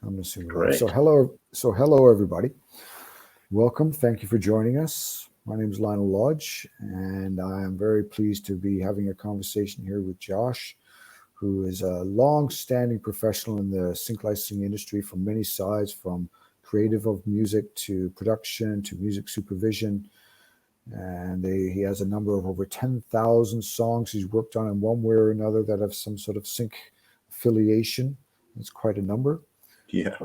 I'm assuming live. Great. So hello, everybody. Welcome. Thank you for joining us. My name is Lionel Lodge, and I am very pleased to be having a conversation here with Josh, who is a long-standing professional in the sync licensing industry from many sides, from creative of music to production to music supervision. And he has a number of over 10,000 songs he's worked on in one way or another that have some sort of sync affiliation. It's quite a number. Yeah.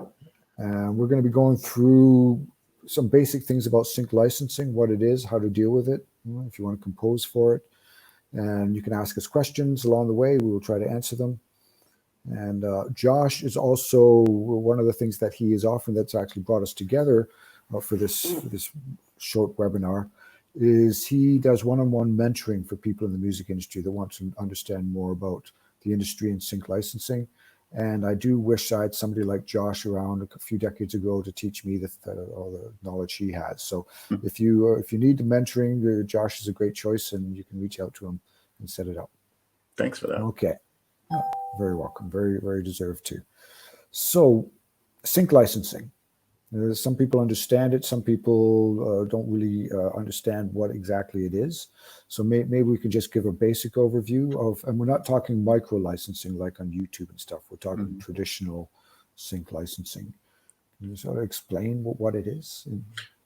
We're going to be going through some basic things about sync licensing, what it is, how to deal with it, if you want to compose for it. And you can ask us questions along the way. We will try to answer them. And Josh is also one of the things that he is offering that's actually brought us together for this short webinar is he does one-on-one mentoring for people in the music industry that want to understand more about the industry and sync licensing. And I do wish I had somebody like Josh around a few decades ago to teach me all the knowledge he has. So if you need the mentoring, Josh is a great choice, and you can reach out to him and set it up. Thanks for that. Okay, very welcome, very very deserved too. So sync licensing. Some people understand it. Some people don't really understand what exactly it is. So maybe we can just give a basic overview of, and we're not talking micro licensing like on YouTube and stuff. We're talking traditional sync licensing. Can you sort of explain what it is?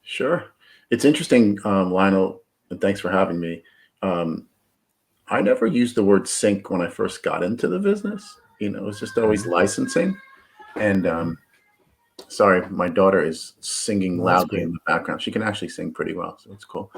Sure. It's interesting, Lionel, and thanks for having me. I never used the word sync when I first got into the business. It was just always licensing. And sorry, my daughter is singing No, that's loudly great. in the background. She can actually sing pretty well, so it's cool.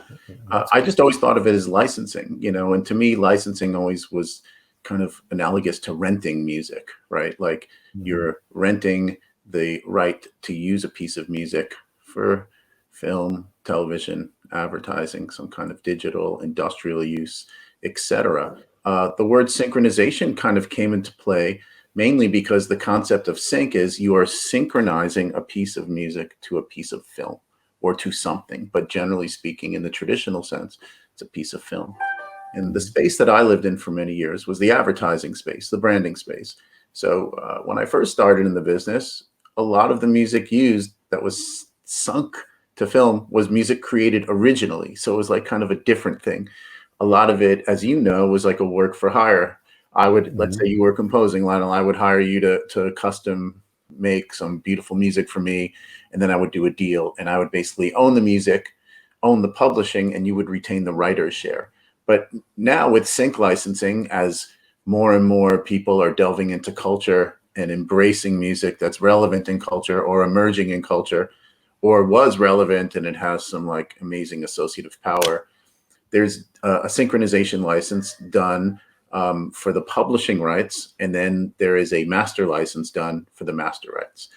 That's I great. just always thought of it as licensing, and to me, licensing always was kind of analogous to renting music, right? Like Mhm. you're renting the right to use a piece of music for film, television, advertising, some kind of digital, industrial use, etc. The word synchronization kind of came into play mainly because the concept of sync is you are synchronizing a piece of music to a piece of film or to something. But generally speaking, in the traditional sense, it's a piece of film. And the Mhm. space that I lived in for many years was the advertising space, the branding space. So when I first started in the business, a lot of the music used that was sunk to film was music created originally. So it was like kind of a different thing. A lot of it, as you know, was like a work for hire. I would, let's Mhm. say you were composing, Lionel, I would hire you to custom make some beautiful music for me. And then I would do a deal and I would basically own the music, own the publishing, and you would retain the writer's share. But now with sync licensing, as more and more people are delving into culture and embracing music that's relevant in culture or emerging in culture or was relevant and it has some like amazing associative power, there's a synchronization license done for the publishing rights, and then there is a master license done for the master rights.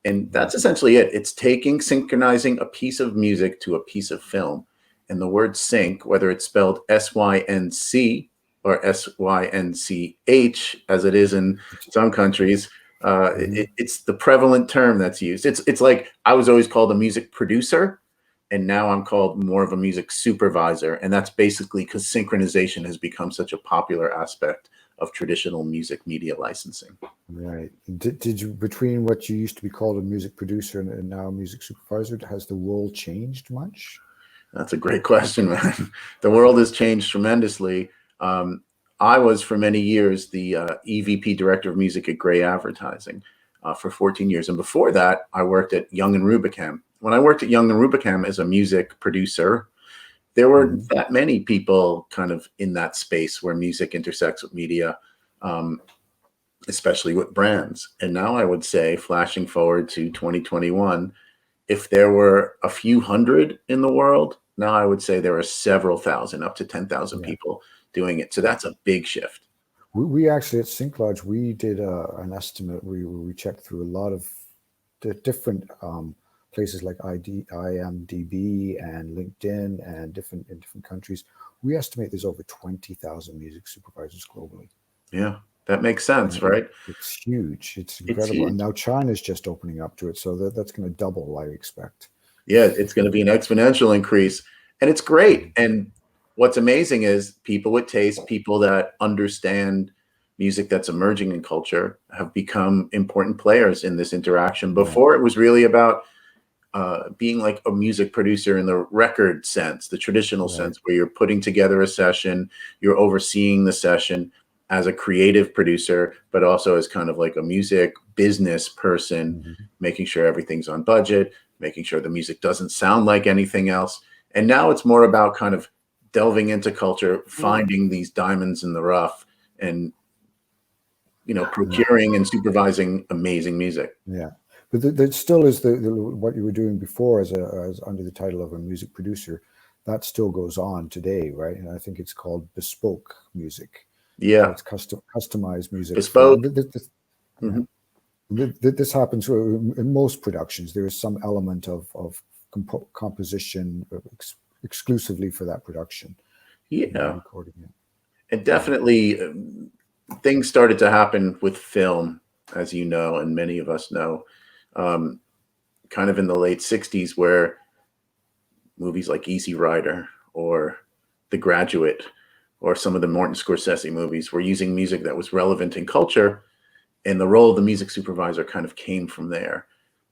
And that's essentially it. It's taking, synchronizing a piece of music to a piece of film. And the word sync, whether it's spelled SYNC or SYNCH, as it is in some countries, Mhm. it's the prevalent term that's used. It's like I was always called a music producer, and now I'm called more of a music supervisor. And that's basically because synchronization has become such a popular aspect of traditional music media licensing. Right. Did you, between what you used to be called a music producer and now a music supervisor, has the world changed much? That's a great question, man. The world has changed tremendously. Um, I was for many years the EVP director of music at Gray Advertising for 14 years. And before that, I worked at Young and Rubicam. When I worked at Young and Rubicam as a music producer, there were Mhm. that many people kind of in that space where music intersects with media, um, especially with brands. And now I would say, flashing forward to 2021, if there were a few hundred in the world, now I would say there are several thousand, up to 10,000 Yeah. people doing it. So that's a big shift. We actually at Sync Lodge, we did an estimate. We checked through a lot of the different places like IMDb and LinkedIn and different in different countries. We estimate there's over 20,000 music supervisors globally. Yeah, that makes sense, And right? it's huge. It's It's incredible. And huge. now China's just opening up to it, so that's going to double, I expect. Yeah, it's going to be an exponential increase. And it's great. And what's amazing is people with taste, people that understand music that's emerging in culture have become important players in this interaction. Before, it was really about being like a music producer in the record sense, the traditional sense, where you're putting together a session, you're overseeing the session as a creative producer, but also as kind of like a music business person, making sure everything's on budget, making sure the music doesn't sound like anything else. And now it's more about kind of delving into culture, finding these diamonds in the rough, and procuring and supervising amazing music. Yeah, but there still is the what you were doing before as under the title of a music producer. That still goes on today, right? And I think it's called bespoke music. Yeah, so it's customized music. Bespoke. This happens in most productions. There is some element of composition exclusively for that production. Yeah, recording it. And definitely things started to happen with film, as you know, and many of us know, kind of in the late 60s, where movies like Easy Rider or The Graduate or some of the Martin Scorsese movies were using music that was relevant in culture, and the role of the music supervisor kind of came from there.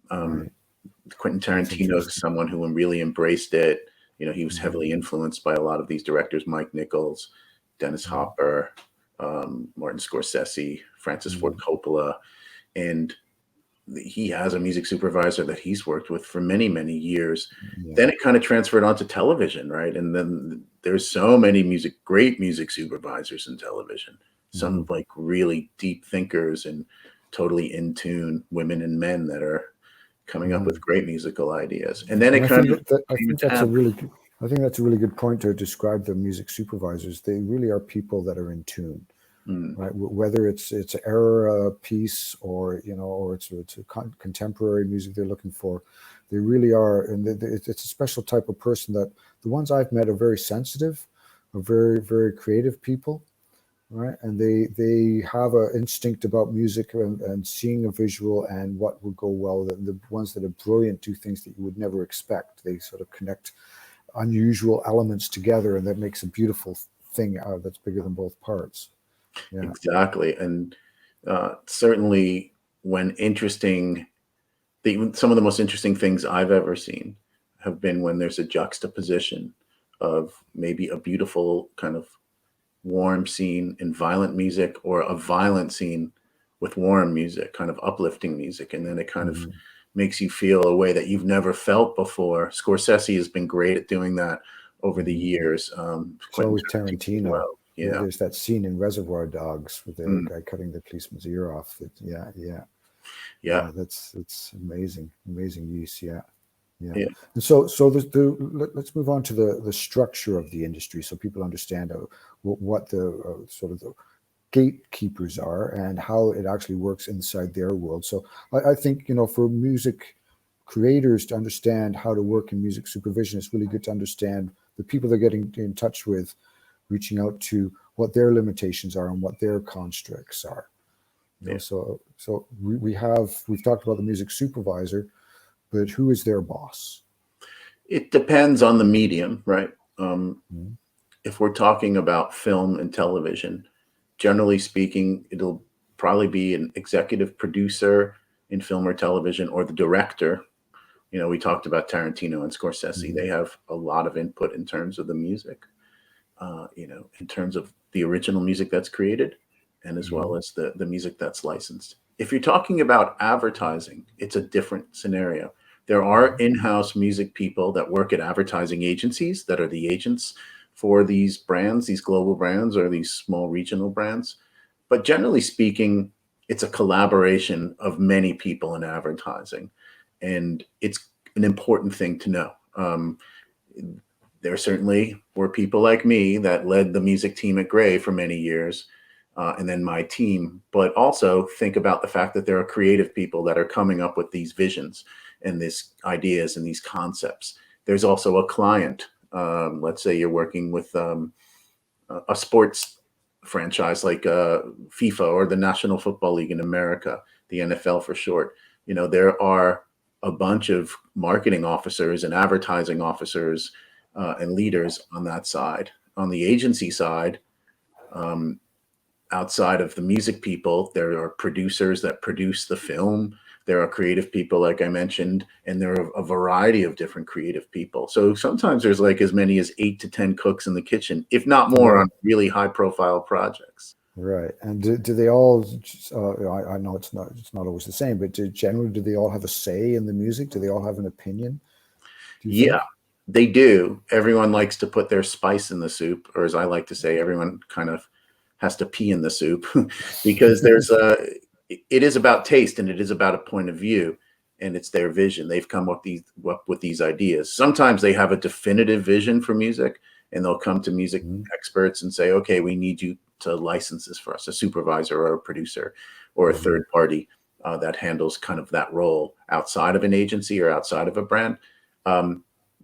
Quentin Tarantino is someone who really embraced it. He was heavily influenced by a lot of these directors: Mike Nichols, Dennis Hopper, Martin Scorsese, Francis Ford Coppola, and he has a music supervisor that he's worked with for many, many years. Then it kind of transferred onto television, right? And then there's so many great music supervisors in television, some like really deep thinkers and totally in tune women and men that are coming up with great musical ideas. And then I think that's a really good point to describe the music supervisors. They really are people that are in tune. Right, whether it's an era piece or it's a contemporary music they're looking for, they really are, and it's a special type of person. That the ones I've met are very sensitive, are very, very creative people, right? And they have an instinct about music and seeing a visual and what would go well. The ones that are brilliant do things that you would never expect. They sort of connect unusual elements together, and that makes a beautiful thing that's bigger than both parts. Yeah. Exactly. And certainly when some of the most interesting things I've ever seen have been when there's a juxtaposition of maybe a beautiful kind of warm scene in violent music, or a violent scene with warm music, kind of uplifting music. And then it kind of makes you feel a way that you've never felt before. Scorsese has been great at doing that over the years. So with Tarantino. Well. Yeah, there's that scene in Reservoir Dogs with the guy cutting the policeman's ear off. That's amazing use. Yeah. And so let's move on to the structure of the industry, so people understand what the sort of the gatekeepers are and how it actually works inside their world. So I think for music creators to understand how to work in music supervision, it's really good to understand the people they're getting in touch with, reaching out to what their limitations are and what their constricts are. So we've talked about the music supervisor, but who is their boss? It depends on the medium, right? If we're talking about film and television, generally speaking, it'll probably be an executive producer in film or television, or the director. We talked about Tarantino and Scorsese. They have a lot of input in terms of the music. In terms of the original music that's created, and as well as the music that's licensed. If you're talking about advertising, it's a different scenario. There are in-house music people that work at advertising agencies that are the agents for these brands, these global brands, or these small regional brands. But generally speaking, it's a collaboration of many people in advertising, and it's an important thing to know. There certainly were people like me that led the music team at Gray for many years, and then my team. But also think about the fact that there are creative people that are coming up with these visions and these ideas and these concepts. There's also a client. Let's say you're working with a sports franchise like FIFA or the National Football League in America, the NFL for short. There are a bunch of marketing officers and advertising officers and leaders on that side. On the agency side, outside of the music people, there are producers that produce the film. There are creative people, like I mentioned, and there are a variety of different creative people. So sometimes there's like as many as 8 to 10 cooks in the kitchen, if not more, on really high profile projects. Right. And do they all, I know it's not always the same, but generally, do they all have a say in the music? Do they all have an opinion? Do you think? They do. Everyone likes to put their spice in the soup, or as I like to say, everyone kind of has to pee in the soup because it is about taste and it is about a point of view, and it's their vision. They've come up with these ideas. Sometimes they have a definitive vision for music, and they'll come to music experts and say, okay, we need you to license this for us, a supervisor or a producer or a third party that handles kind of that role outside of an agency or outside of a brand.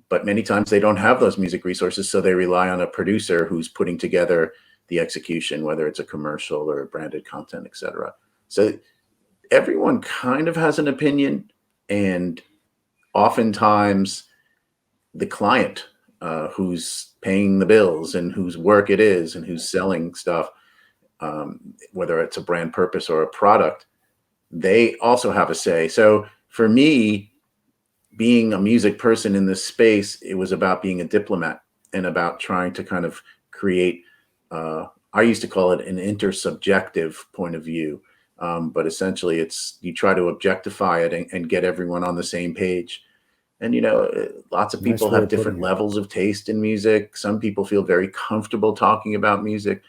But many times they don't have those music resources, so they rely on a producer who's putting together the execution, whether it's a commercial or branded content, etc. So everyone kind of has an opinion, and oftentimes the client who's paying the bills and whose work it is and who's selling stuff, whether it's a brand purpose or a product, they also have a say. So for me, being a music person in this space, it was about being a diplomat and about trying to kind of create, I used to call it an intersubjective point of view. But essentially you try to objectify it and get everyone on the same page. And, lots of people have different levels of taste in music. Some people feel very comfortable talking about music.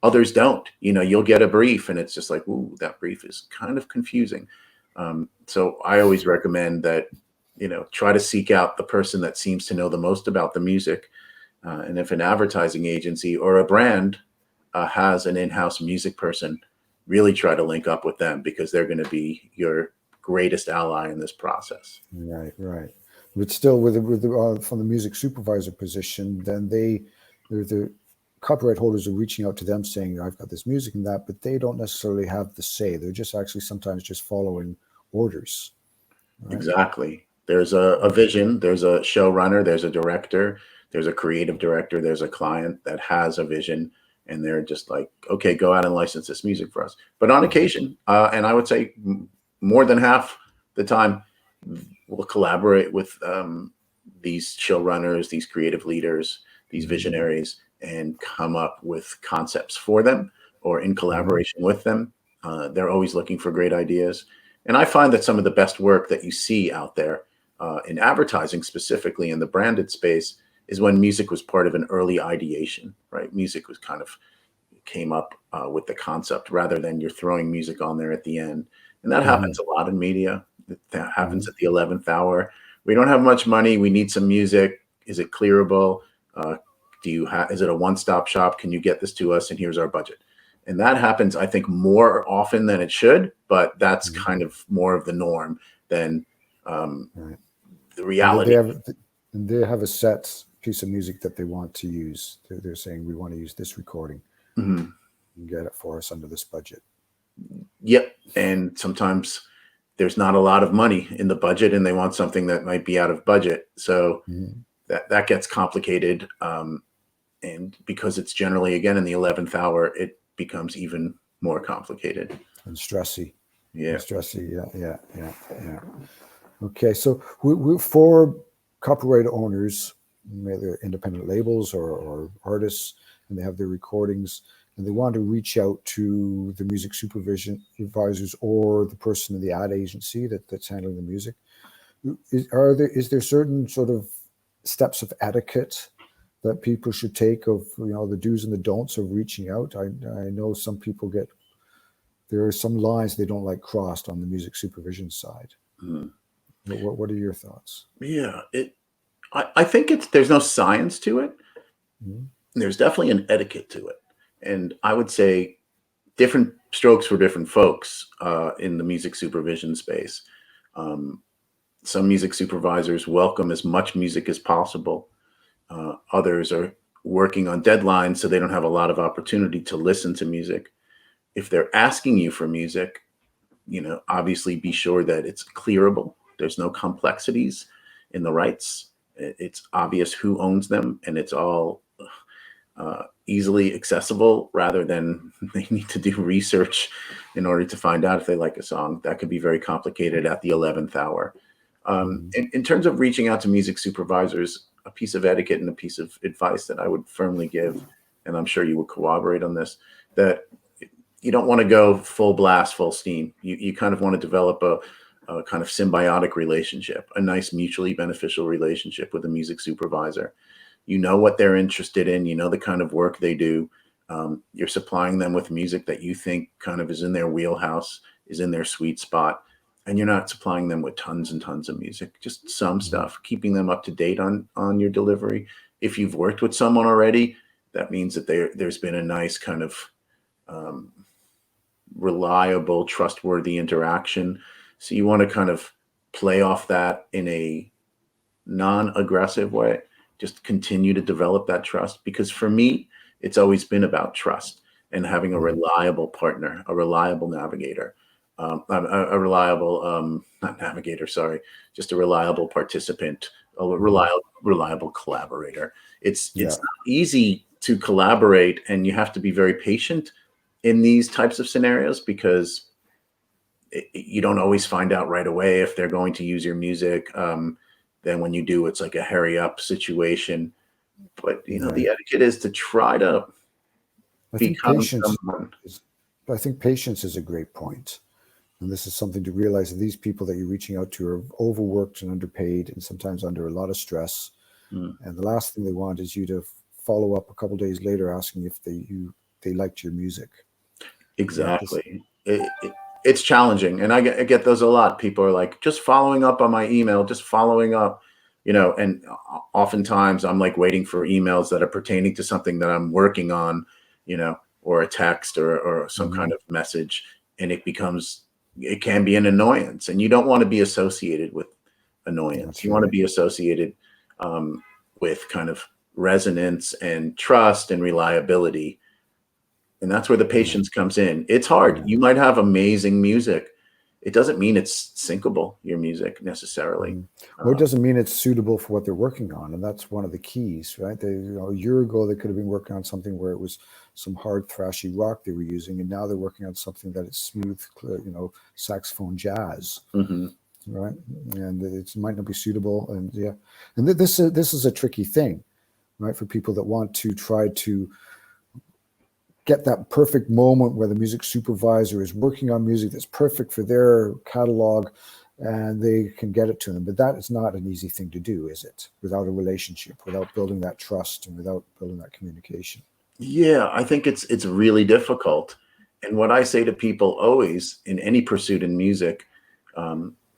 Others don't. You'll get a brief and it's just like, ooh, that brief is kind of confusing. So I always recommend that, try to seek out the person that seems to know the most about the music. And if an advertising agency or a brand has an in-house music person, really try to link up with them because they're going to be your greatest ally in this process. Right. But still, from the music supervisor position, then the copyright holders are reaching out to them saying, I've got this music and that, but they don't necessarily have the say. They're just actually sometimes just following orders. Right? Exactly. There's a vision, there's a showrunner, there's a director, there's a creative director, there's a client that has a vision, and they're just like, okay, go out and license this music for us. But on occasion, and I would say more than half the time, we'll collaborate with these showrunners, these creative leaders, these visionaries, and come up with concepts for them or in collaboration with them. They're always looking for great ideas. And I find that some of the best work that you see out there in advertising, specifically in the branded space, is when music was part of an early ideation, right? Music was kind of came up with the concept rather than you're throwing music on there at the end. And that happens a lot in media. That happens at the 11th hour. We don't have much money. We need some music. Is it clearable? Is it a one-stop shop? Can you get this to us? And here's our budget. And that happens, I think, more often than it should, but that's kind of more of the norm than the reality. They have a set piece of music that they want to use. They're saying, we want to use this recording. And get it for us under this budget. Yep. And sometimes there's not a lot of money in the budget and they want something that might be out of budget. So that gets complicated. And because it's generally, again, in the 11th hour, it becomes even more complicated. And stressy. Yeah. Yeah. Okay. So we for copyright owners, they're independent labels or artists, and they have their recordings, and they want to reach out to the music supervisors or the person in the ad agency that's handling the music. Is there certain sort of steps of etiquette that people should take of the do's and the don'ts of reaching out? I know some people there are some lines they don't like crossed on the music supervision side. What are your thoughts? Yeah, I think there's no science to it. There's definitely an etiquette to it. And I would say different strokes for different folks in the music supervision space. Some music supervisors welcome as much music as possible. Others are working on deadlines, so they don't have a lot of opportunity to listen to music. If they're asking you for music, obviously be sure that it's clearable. There's no complexities in the rights. It's obvious who owns them, and it's all easily accessible rather than they need to do research in order to find out if they like a song. That could be very complicated at the 11th hour. In terms of reaching out to music supervisors, a piece of etiquette and a piece of advice that I would firmly give, and I'm sure you would corroborate on this, that you don't want to go full blast, full steam. You kind of want to develop a kind of symbiotic relationship, a nice mutually beneficial relationship with a music supervisor. You know what they're interested in, you know the kind of work they do. You're supplying them with music that you think kind of is in their wheelhouse, is in their sweet spot. And you're not supplying them with tons and tons of music, just some stuff, keeping them up to date on your delivery. If you've worked with someone already, that means that there's been a nice kind of reliable, trustworthy interaction. So you want to kind of play off that in a non-aggressive way. Just continue to develop that trust, because for me, it's always been about trust and having a reliable partner, a reliable navigator. A reliable, not navigator, sorry, just a reliable participant, a reliable collaborator. It's not easy to collaborate, and you have to be very patient in these types of scenarios, because you don't always find out right away if they're going to use your music. Then when you do, it's like a hurry up situation. But you know, the etiquette is to try to become someone. I think patience is a great point. And this is something to realize, that these people that you're reaching out to are overworked and underpaid, and sometimes under a lot of stress. And the last thing they want is you to follow up a couple of days later asking if they liked your music. Exactly. It's challenging, and I get those a lot. People are like, just following up on my email, just following up, you know. And oftentimes I'm like waiting for emails that are pertaining to something that I'm working on, you know, or a text or some kind of message, and it can be an annoyance, and you don't want to be associated with annoyance. That's you want to be associated with kind of resonance and trust and reliability. And that's where the patience comes in. It's hard. You might have amazing music. It doesn't mean it's syncable, your music, necessarily. Well, it doesn't mean it's suitable for what they're working on. And that's one of the keys, right? A year ago, they could have been working on something where it was some hard, thrashy rock they were using. And now they're working on something that is smooth, clear, saxophone jazz. Right. And it might not be suitable. And this is a tricky thing, right? For people that want to try to get that perfect moment where the music supervisor is working on music that's perfect for their catalog, and they can get it to them. But that is not an easy thing to do, is it? Without a relationship, without building that trust, and without building that communication. Yeah, I think it's really difficult. And what I say to people always in any pursuit in music,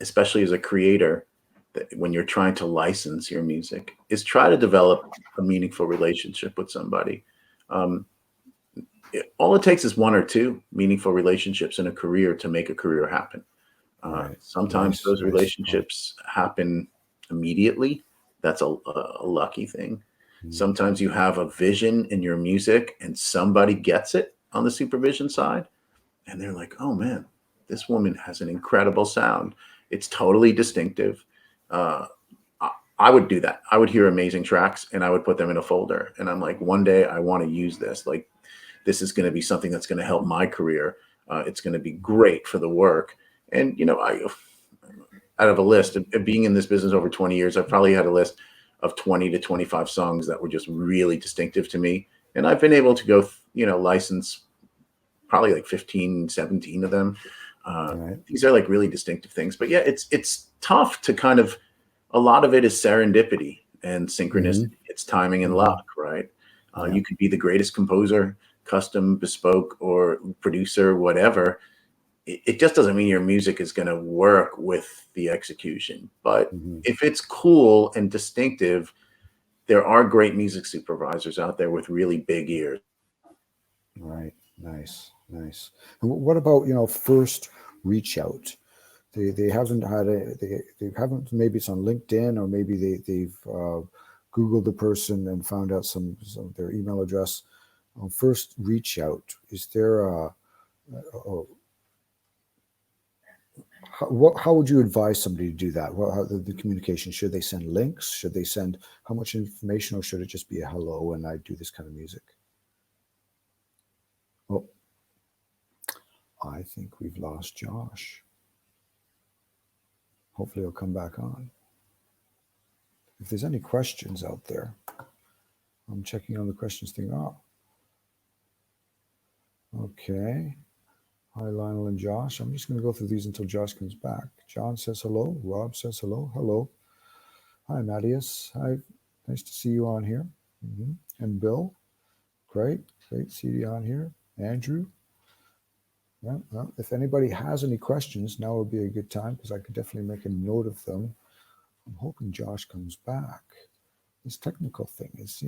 especially as a creator, that when you're trying to license your music, is try to develop a meaningful relationship with somebody. All it takes is one or two meaningful relationships in a career to make a career happen. Sometimes those relationships happen immediately. That's a lucky thing. Sometimes you have a vision in your music and somebody gets it on the supervision side, and they're like, oh man, this woman has an incredible sound. It's totally distinctive. I would do that. I would hear amazing tracks and I would put them in a folder. And I'm like, one day I want to use this. Like, this is going to be something that's going to help my career. It's going to be great for the work. And, out of a list of being in this business over 20 years, I've probably had a list of 20 to 25 songs that were just really distinctive to me. And I've been able to go, license probably like 15, 17 of them. These are like really distinctive things. But yeah, it's tough to kind of, a lot of it is serendipity and synchronicity. It's timing and luck, right? You could be the greatest composer, custom, bespoke, or producer, whatever. It just doesn't mean your music is going to work with the execution. But if it's cool and distinctive, there are great music supervisors out there with really big ears. Right. Nice. And what about, first reach out? They haven't had they haven't, maybe it's on LinkedIn, or maybe they've Googled the person and found out some their email address. First reach out, is there how would you advise somebody to do that? How the communication? Should they send links? Should they send how much information, or should it just be a hello and I do this kind of music? Oh, I think we've lost Josh. Hopefully he'll come back on. If there's any questions out there, I'm checking on the questions thing. Oh, okay. Hi, Lionel and Josh. I'm just going to go through these until Josh comes back. John says hello. Rob says hello. Hello. Hi, Mattias. Hi. Nice to see you on here. And Bill. Great. Great to see you on here. Andrew. Yeah. Well, if anybody has any questions, now would be a good time because I could definitely make a note of them. I'm hoping Josh comes back. This technical thing is,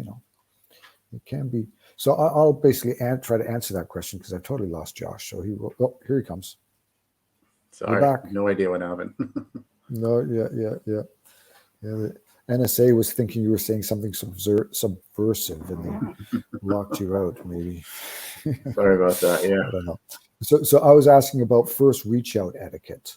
it can be. So I'll basically try to answer that question because I've totally lost Josh. So he will. Oh, here he comes. Sorry, back. No idea what happened. No, yeah. The NSA was thinking you were saying something subversive, and they locked you out. Maybe. Sorry about that. Yeah. I don't know. So I was asking about first reach out etiquette.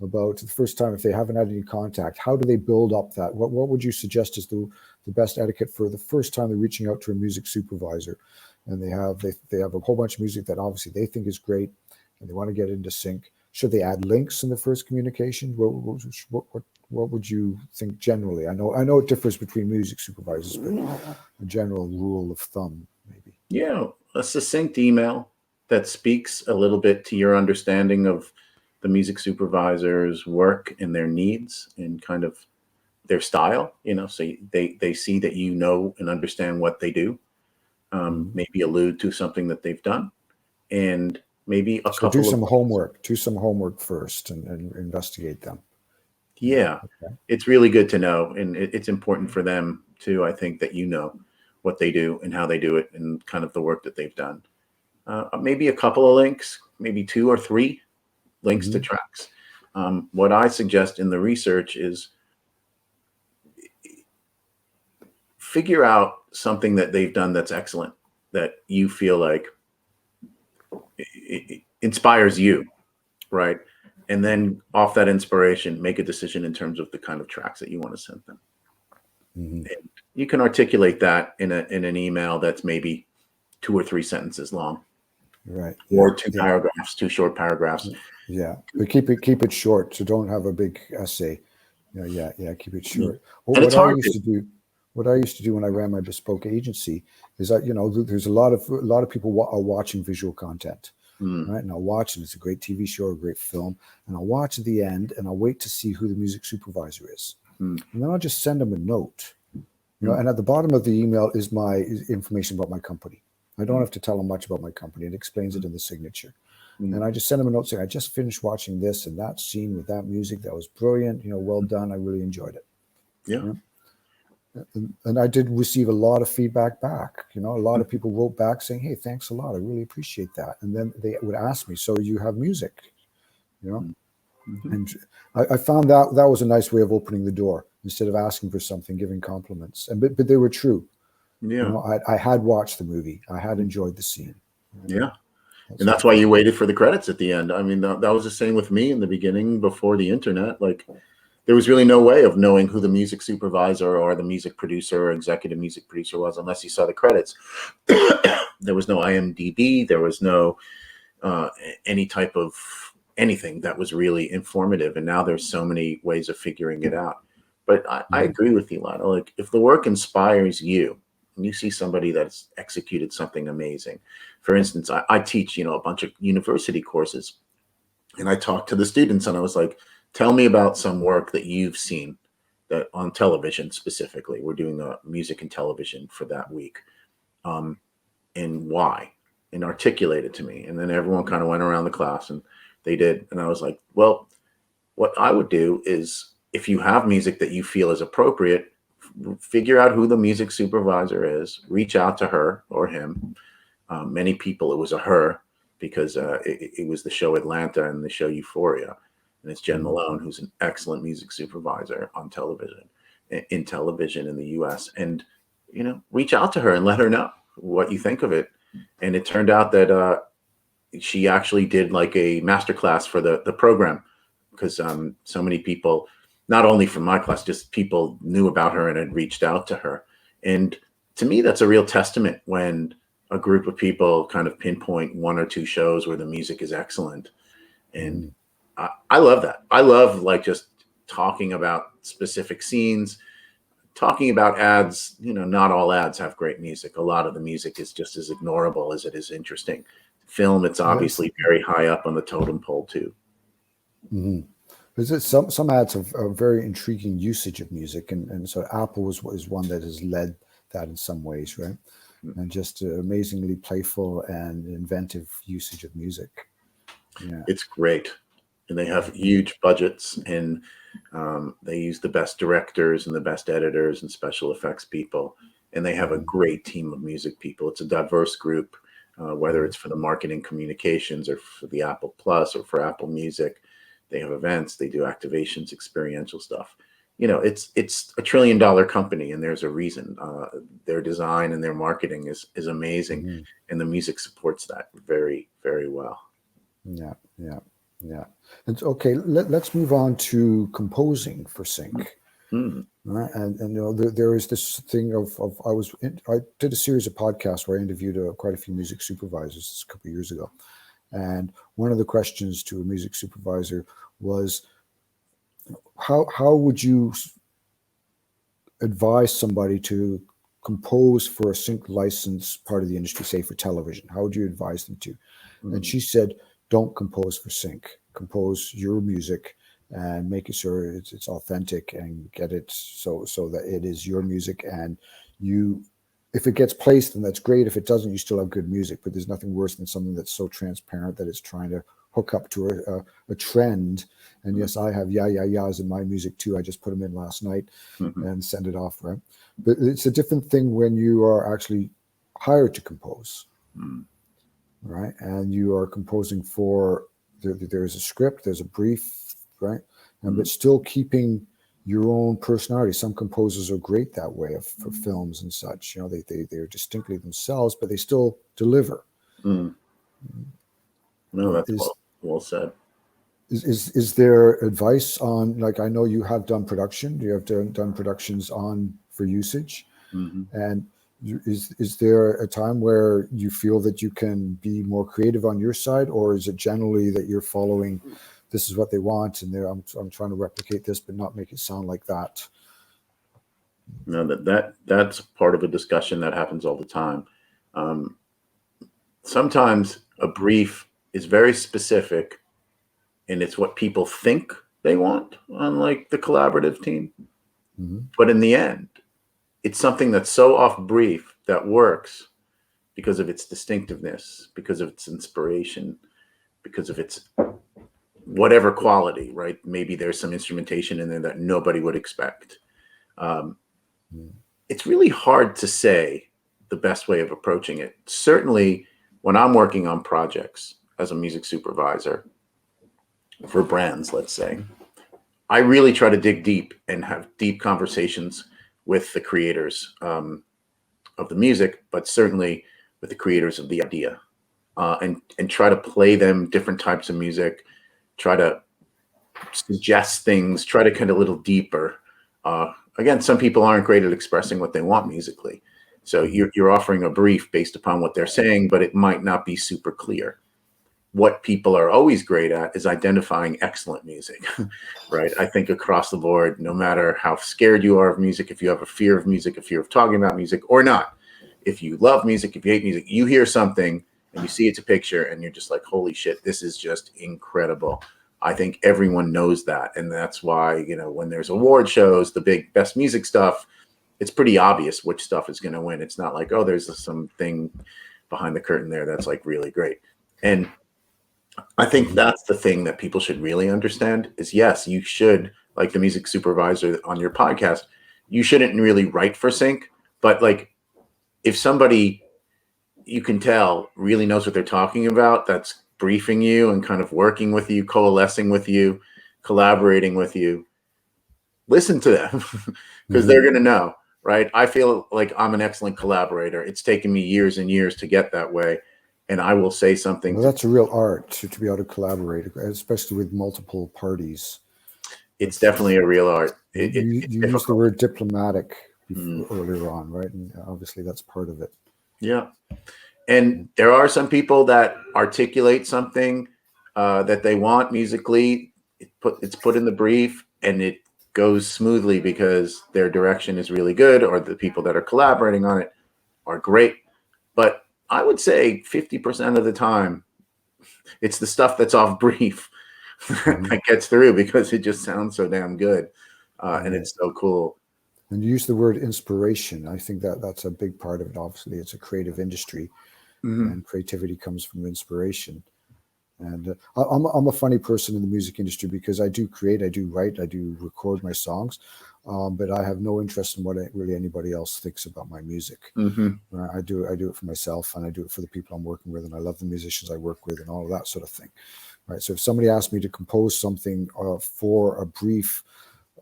About the first time if they haven't had any contact, how do they build up that? What would you suggest is the best etiquette for the first time they're reaching out to a music supervisor, and they have a whole bunch of music that obviously they think is great, and they want to get into sync. Should they add links in the first communication? What would you think generally? I know it differs between music supervisors, but a general rule of thumb, maybe. Yeah, a succinct email that speaks a little bit to your understanding of the music supervisor's work and their needs and kind of their style, so they see that and understand what they do, maybe allude to something that they've done, and maybe do some homework first and investigate them. Yeah. Okay. It's really good to know, and it's important for them too, I think, that what they do and how they do it and kind of the work that they've done. Maybe a couple of links, maybe 2 or 3 links to tracks. What I suggest in the research is figure out something that they've done that's excellent, that you feel like it inspires you, right? And then off that inspiration, make a decision in terms of the kind of tracks that you want to send them. And you can articulate that in an email that's maybe 2 or 3 sentences long. Right. Or 2 paragraphs, 2 short paragraphs. Yeah. But keep it short. So don't have a big essay. Yeah. Keep it short. What I used to do when I ran my bespoke agency is that, there's a lot of people are watching visual content. Right. And I'll watch, and it's a great TV show, a great film. And I'll watch at the end and I'll wait to see who the music supervisor is. And then I'll just send them a note, and at the bottom of the email is information about my company. I don't have to tell them much about my company. It explains it in the signature. And I just send them a note saying, I just finished watching this and that scene with that music. That was brilliant. Well done. I really enjoyed it. Yeah. And I did receive a lot of feedback back. A lot of people wrote back saying, hey, thanks a lot. I really appreciate that. And then they would ask me, so you have music, And I found that was a nice way of opening the door instead of asking for something, giving compliments. But they were true. Yeah. I had watched the movie. I had enjoyed the scene. Yeah. And that's why you waited for the credits at the end. I mean, that was the same with me in the beginning before the internet. Like, there was really no way of knowing who the music supervisor or the music producer or executive music producer was unless you saw the credits. There was no IMDb. There was no any type of anything that was really informative. And now there's so many ways of figuring it out. But I agree with you, Lionel. Like, if the work inspires you, and you see somebody that's executed something amazing. For instance, I teach, a bunch of university courses, and I talked to the students and I was like, tell me about some work that you've seen that on television specifically. We're doing music and television for that week. And why? And articulate it to me. And then everyone kind of went around the class and they did. And I was like, well, what I would do is, if you have music that you feel is appropriate, figure out who the music supervisor is, reach out to her or him. Many people, it was a her, because it was the show Atlanta and the show Euphoria. And it's Jen Malone, who's an excellent music supervisor on television, in the US. And, reach out to her and let her know what you think of it. And it turned out that she actually did like a masterclass for the program, because so many people, not only from my class, just people knew about her and had reached out to her. And to me, that's a real testament when a group of people kind of pinpoint one or two shows where the music is excellent. And I love that. I love like just talking about specific scenes, talking about ads. You know, not all ads have great music. A lot of the music is just as ignorable as it is interesting. Film, it's obviously very high up on the totem pole too. Some ads have a very intriguing usage of music, and so Apple is one that has led that in some ways, right? And just amazingly playful and inventive usage of music. Yeah, it's great, and they have huge budgets, and they use the best directors and the best editors and special effects people, and they have a great team of music people. It's a diverse group, whether it's for the marketing communications or for the Apple Plus or for Apple Music. They have events, they do activations, experiential stuff. You know, it's a $1 trillion company, and there's a reason. Their design and their marketing is amazing, and the music supports that very, very well. Yeah. It's okay. Let's move on to composing for sync. Right? And you know, there is this thing of I did a series of podcasts where I interviewed quite a few music supervisors a couple of years ago, and one of the questions to a music supervisor was, how would you advise somebody to compose for a sync license part of the industry, say for television? How would you advise them to? And she said, don't compose for sync. Compose your music and make it sure it's authentic and get it so that it is your music. And if it gets placed, then that's great. If it doesn't, you still have good music. But there's nothing worse than something that's so transparent that it's trying to hook up to a trend. And yes, I have yeahs in my music too. I just put them in last night and send it off, right? But it's a different thing when you are actually hired to compose, right? And you are composing for, there's a script, there's a brief, right? And but still keeping your own personality. Some composers are great that way for films and such. You know, they're distinctly themselves, but they still deliver. No, that's well said. Is there advice on, like, I know you have done production, you have done productions for usage, and is there a time where you feel that you can be more creative on your side, or is it generally that you're following, this is what they want, and I'm trying to replicate this but not make it sound like that? No, that's part of a discussion that happens all the time. Sometimes a brief is very specific, and it's what people think they want on like the collaborative team. But in the end, it's something that's so off brief that works because of its distinctiveness, because of its inspiration, because of its whatever quality, right? Maybe there's some instrumentation in there that nobody would expect. It's really hard to say the best way of approaching it. Certainly when I'm working on projects as a music supervisor for brands, let's say, I really try to dig deep and have deep conversations with the creators of the music, but certainly with the creators of the idea, and try to play them different types of music, try to suggest things, try to kind of a little deeper. Again, some people aren't great at expressing what they want musically. So you're offering a brief based upon what they're saying, but it might not be super clear. What people are always great at is identifying excellent music, right? I think across the board, no matter how scared you are of music, if you have a fear of music, a fear of talking about music or not, if you love music, if you hate music, you hear something and you see it's a picture and you're just like, holy shit, this is just incredible. I think everyone knows that. And that's why, you know, when there's award shows, the big best music stuff, it's pretty obvious which stuff is going to win. It's not like, oh, there's something behind the curtain there that's like really great. And I think that's the thing that people should really understand is, yes, you should, like the music supervisor on your podcast, you shouldn't really write for sync, but like if somebody you can tell really knows what they're talking about, that's briefing you and kind of working with you, coalescing with you, collaborating with you, listen to them because they're going to know, right? I feel like I'm an excellent collaborator. It's taken me years and years to get that way. And I will say something. Well, that's a real art to be able to collaborate, especially with multiple parties. It's definitely a real art. You used the word diplomatic earlier on, right? And obviously that's part of it. Yeah. And there are some people that articulate something that they want musically. It's put in the brief and it goes smoothly because their direction is really good, or the people that are collaborating on it are great. But I would say 50% of the time, it's the stuff that's off brief that gets through because it just sounds so damn good. And it's so cool. And you use the word inspiration. I think that that's a big part of it. Obviously, it's a creative industry, and creativity comes from inspiration. And I'm a funny person in the music industry because I do create, I do write, I do record my songs, but I have no interest in what really anybody else thinks about my music. I do it for myself, and I do it for the people I'm working with, and I love the musicians I work with, and all of that sort of thing. Right. So if somebody asked me to compose something for a brief,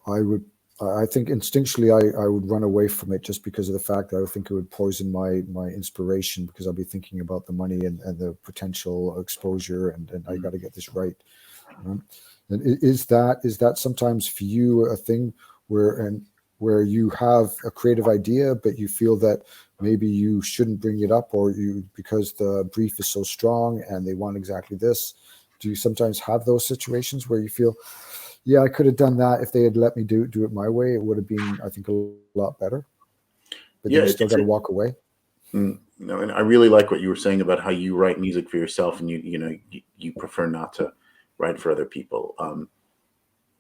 I think instinctually I would run away from it just because of the fact that I think it would poison my inspiration, because I'll be thinking about the money and the potential exposure, and I got to get this right. And is that sometimes for you a thing where you have a creative idea, but you feel that maybe you shouldn't bring it up, or because the brief is so strong and they want exactly this? Do you sometimes have those situations where you feel, yeah, I could have done that if they had let me do it my way? It would have been, I think, a lot better. But you still got to walk away. No, and I really like what you were saying about how you write music for yourself, and you prefer not to write for other people.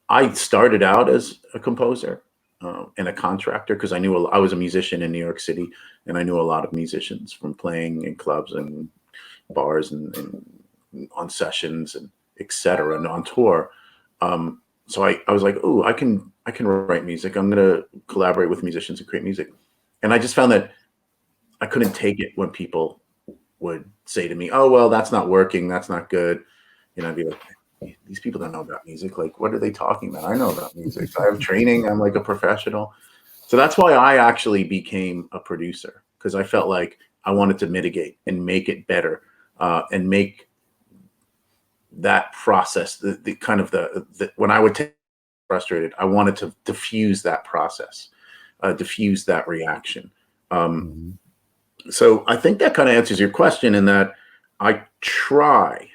I started out as a composer and a contractor because I was a musician in New York City, and I knew a lot of musicians from playing in clubs and bars and on sessions and etc. and on tour. So I was like, oh, I can write music. I'm going to collaborate with musicians and create music. And I just found that I couldn't take it when people would say to me, oh, well, that's not working. That's not good. I'd be like, these people don't know about music. Like, what are they talking about? I know about music. I have training. I'm like a professional. So that's why I actually became a producer, because I felt like I wanted to mitigate and make it better, and make that process, the kind of the when I would take frustrated, I wanted to diffuse that process, diffuse that reaction. So I think that kind of answers your question, in that I try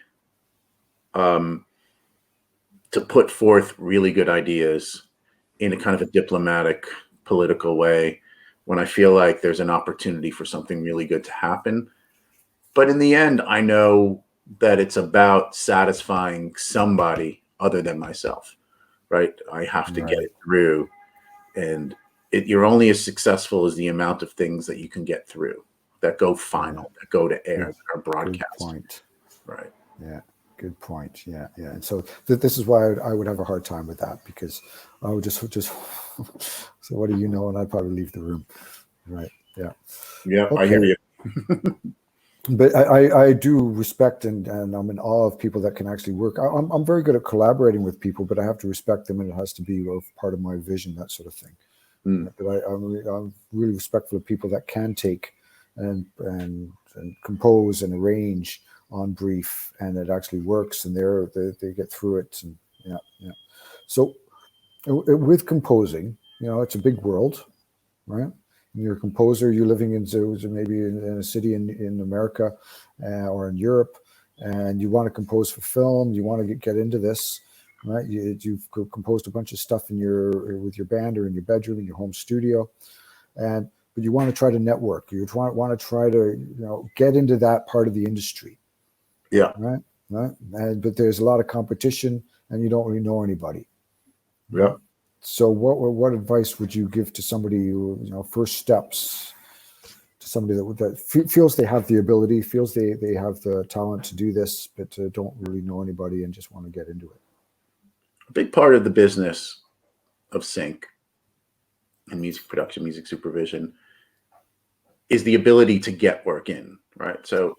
to put forth really good ideas in a kind of a diplomatic, political way when I feel like there's an opportunity for something really good to happen. But in the end, I know that it's about satisfying somebody other than myself, right? I have to get it through, and you're only as successful as the amount of things that you can get through, that go final, that go to air, that are broadcast. Good point. Right. Yeah. Good point. Yeah. Yeah. And so this is why I would have a hard time with that, because I would just so what do you know? And I'd probably leave the room. Right. Yeah. Yeah. Okay. I hear you. But I do respect and I'm in awe of people that can actually work. I'm very good at collaborating with people, but I have to respect them, and it has to be part of my vision, that sort of thing. But I'm really respectful of people that can take and compose and arrange on brief, and it actually works, and they get through it. And yeah. So with composing, it's a big world, right? You're a composer, you're living in maybe in a city in America or in Europe, and you want to compose for film, you want to get into this, right? You've composed a bunch of stuff with your band or in your bedroom, in your home studio, but you want to try to network. You want to try to get into that part of the industry. Yeah. Right. But there's a lot of competition, and you don't really know anybody. Yeah. So what advice would you give to somebody who, first steps, to somebody that feels they have the ability, feels they have the talent to do this, but don't really know anybody and just want to get into it? A big part of the business of sync and music production, music supervision, is the ability to get work in, right? So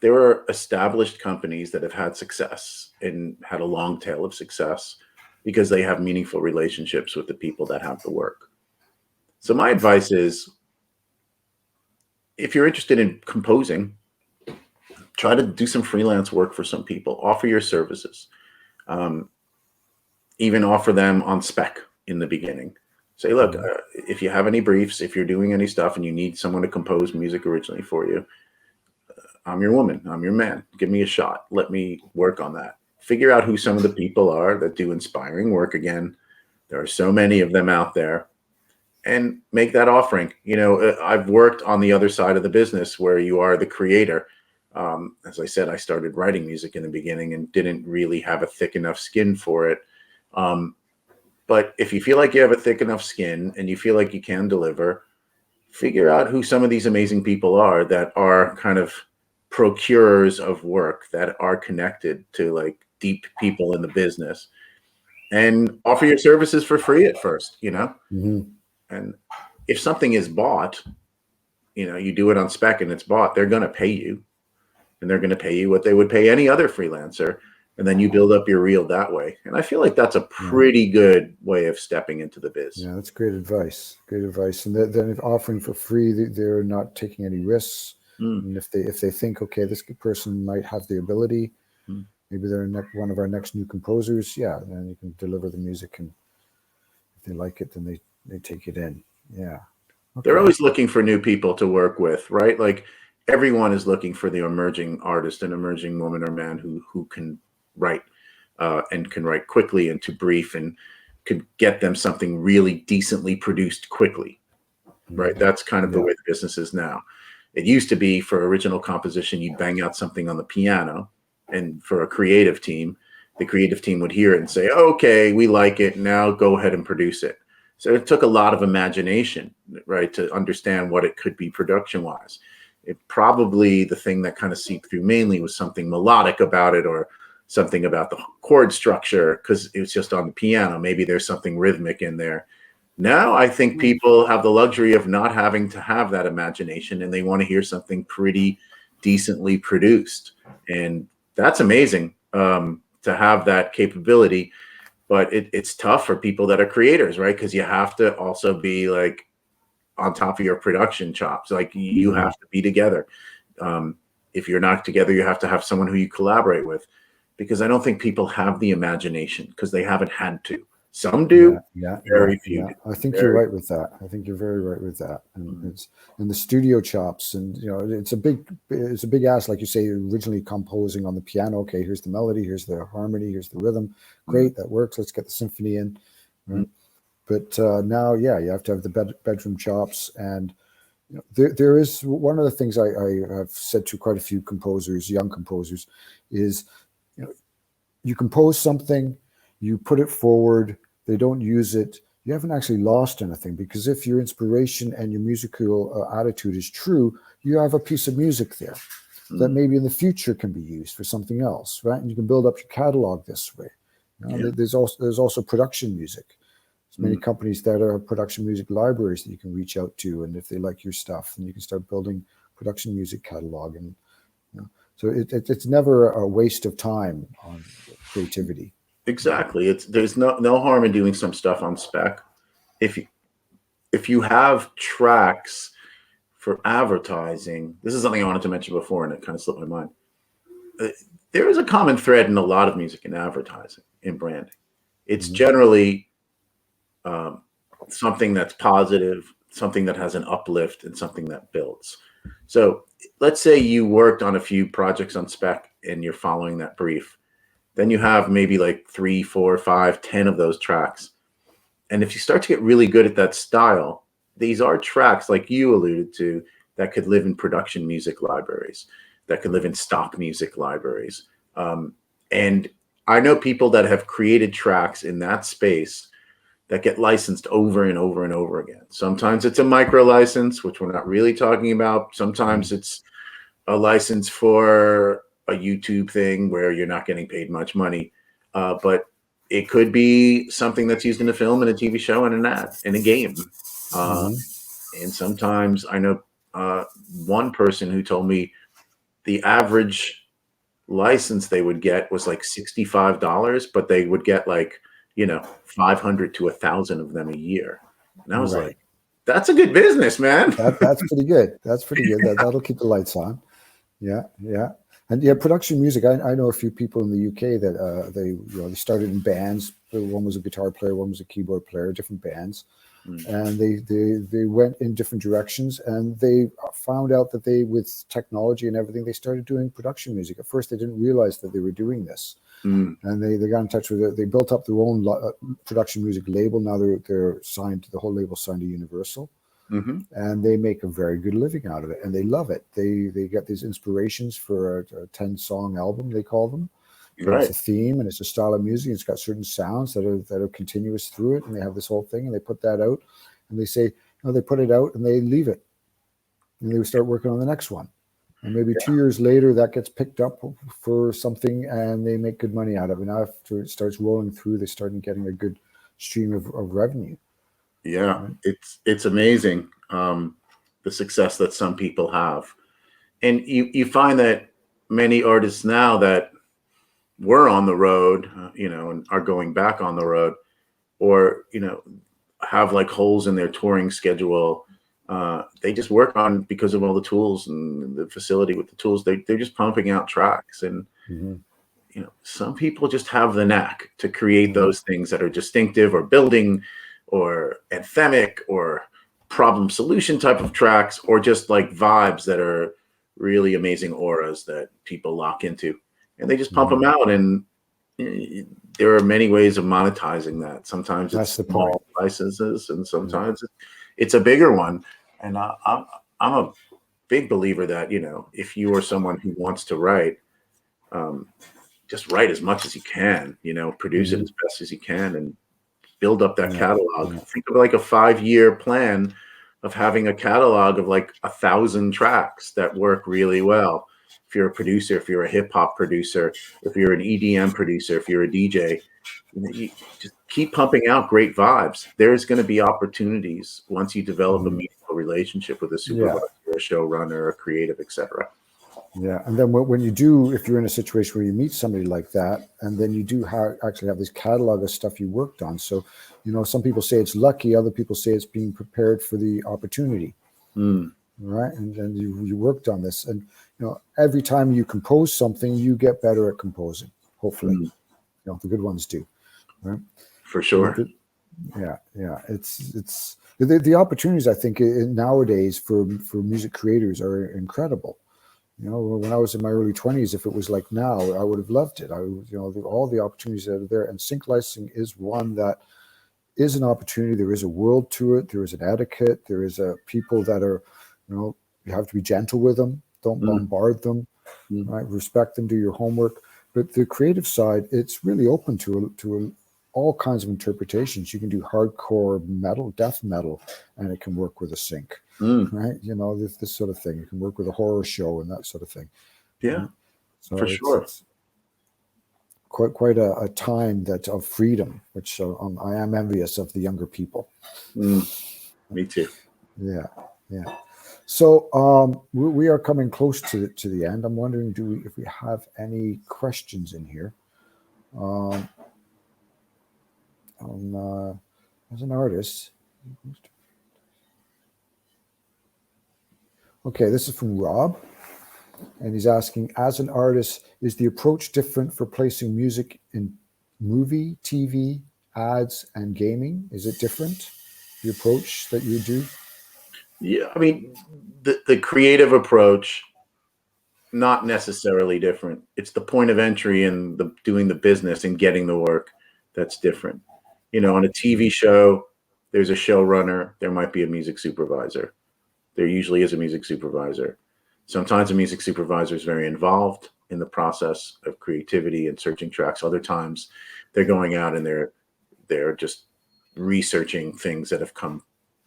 there are established companies that have had success and had a long tail of success because they have meaningful relationships with the people that have the work. So my advice is, if you're interested in composing, try to do some freelance work for some people, offer your services, even offer them on spec in the beginning, Say, look, if you have any briefs, if you're doing any stuff and you need someone to compose music originally for you, I'm your woman, I'm your man. Give me a shot. Let me work on that. Figure out who some of the people are that do inspiring work. Again, there are so many of them out there, and make that offering. I've worked on the other side of the business where you are the creator. As I said, I started writing music in the beginning and didn't really have a thick enough skin for it. But if you feel like you have a thick enough skin and you feel like you can deliver, figure out who some of these amazing people are that are kind of procurers of work, that are connected to like deep people in the business, and offer your services for free at first, Mm-hmm. And if something is bought, you do it on spec and it's bought, they're going to pay you, and they're going to pay you what they would pay any other freelancer. And then you build up your reel that way. And I feel like that's a pretty good way of stepping into the biz. Yeah, that's great advice. Great advice. And then if offering for free, they're not taking any risks. And if they think, okay, this person might have the ability, maybe they're one of our next new composers. Yeah, then you can deliver the music, and if they like it, then they take it in. Yeah. Okay. They're always looking for new people to work with, right? Like everyone is looking for the emerging artist, an emerging woman or man who can write and can write quickly and to brief and could get them something really decently produced quickly, right? That's kind of the way the business is now. It used to be for original composition, you'd bang out something on the piano, and for a creative team, the creative team would hear it and say, okay, we like it, now go ahead and produce it. So it took a lot of imagination, right, to understand what it could be production-wise. It probably, the thing that kind of seeped through mainly was something melodic about it, or something about the chord structure, because it was just on the piano. Maybe there's something rhythmic in there. Now I think people have the luxury of not having to have that imagination, and they want to hear something pretty decently produced. And that's amazing to have that capability. But it's tough for people that are creators, right? Because you have to also be like on top of your production chops. Like you have to be together. If you're not together, you have to have someone who you collaborate with. Because I don't think people have the imagination because they haven't had to. Some do, very few do. I think you're right with that. I think you're very right with that. And it's in the studio chops, and it's a big ask, like you say, originally composing on the piano. Okay, here's the melody, here's the harmony, here's the rhythm. Great, that works. Let's get the symphony in. Right? But now, you have to have the bedroom chops. And there is one of the things I have said to quite a few composers, young composers, is you compose something, you put it forward, they don't use it, you haven't actually lost anything, because if your inspiration and your musical attitude is true, you have a piece of music there that maybe in the future can be used for something else, right? And you can build up your catalog this way. There's also production music. There's many companies that are production music libraries that you can reach out to, and if they like your stuff, then you can start building production music catalog. And so it's never a waste of time on creativity. Exactly. There's no harm in doing some stuff on spec. If you have tracks for advertising, this is something I wanted to mention before, and it kind of slipped my mind. There is a common thread in a lot of music and advertising, in branding. It's generally something that's positive, something that has an uplift, and something that builds. So let's say you worked on a few projects on spec and you're following that brief. Then you have maybe like 3, 4, 5, 10 of those tracks. And if you start to get really good at that style, these are tracks, like you alluded to, that could live in production music libraries, that could live in stock music libraries. And I know people that have created tracks in that space that get licensed over and over and over again. Sometimes it's a micro license, which we're not really talking about. Sometimes it's a license for a YouTube thing where you're not getting paid much money. But it could be something that's used in a film and a TV show and an ad in a game. And sometimes I know one person who told me the average license they would get was like $65, but they would get like, 500 to 1,000 of them a year. And I was like, that's a good business, man. That's pretty good. That's pretty good. That'll keep the lights on. Yeah. And production music. I know a few people in the UK that they started in bands. One was a guitar player, one was a keyboard player, different bands. and they went in different directions, and they found out that with technology and everything, they started doing production music. At first, they didn't realize that they were doing this, and they got in touch with it. They built up their own production music label. Now they're signed to the whole label, signed to Universal. And they make a very good living out of it, and they love it. They get these inspirations for a 10-song album, they call them. Right. It's a theme and it's a style of music. It's got certain sounds that are continuous through it, and they have this whole thing, and they put that out, and they say, they put it out and they leave it, and they start working on the next one. And maybe 2 years later, that gets picked up for something, and they make good money out of it. And after it starts rolling through, they start getting a good stream of revenue. Yeah, it's amazing, the success that some people have. And you find that many artists now that were on the road, and are going back on the road, or, have like holes in their touring schedule. They just work on, because of all the tools and the facility with the tools, they're just pumping out tracks. And, some people just have the knack to create those things that are distinctive or building or anthemic or problem solution type of tracks, or just like vibes that are really amazing auras that people lock into, and they just pump them out. And there are many ways of monetizing that. Sometimes it's small licenses, and sometimes it's a bigger one. And I'm a big believer that, if you are someone who wants to write, just write as much as you can, produce it as best as you can, and build up that catalog. Think of like a 5-year plan of having a catalog of like 1,000 tracks that work really well. If you're a producer, if you're a hip hop producer, if you're an EDM producer, if you're a DJ, you just keep pumping out great vibes. There's going to be opportunities once you develop a meaningful relationship with a supervisor, a showrunner, a creative, etc. Yeah, and then when you do, if you're in a situation where you meet somebody like that, and then you do actually have this catalog of stuff you worked on. So, some people say it's lucky, other people say it's being prepared for the opportunity, right? And then you worked on this, and every time you compose something, you get better at composing. Hopefully, the good ones do, right? For sure. Yeah. It's the opportunities, I think, nowadays for music creators are incredible. When I was in my early 20s, if it was like now, I would have loved it. All the opportunities that are there, and sync licensing is one that is an opportunity. There is a world to it. There is an etiquette. There is people that are, you have to be gentle with them. Don't bombard them, right? Respect them. Do your homework. But the creative side, it's really open to all kinds of interpretations. You can do hardcore metal, death metal, and it can work with a sync. Right, this sort of thing. You can work with a horror show and that sort of thing. Yeah, so for sure. It's quite a time of freedom, which I am envious of the younger people. Me too. Yeah. So we are coming close to the end. I'm wondering, if we have any questions in here? As an artist. Okay, this is from Rob, and he's asking, as an artist, is the approach different for placing music in movie, TV, ads, and gaming? Is it different, the approach that you do? Yeah, I mean, the creative approach, not necessarily different. It's the point of entry and doing the business and getting the work that's different. On a TV show, there's a showrunner, there might be a music supervisor. There usually is a music supervisor. Sometimes a music supervisor is very involved in the process of creativity and searching tracks. Other times they're going out and they're just researching things that have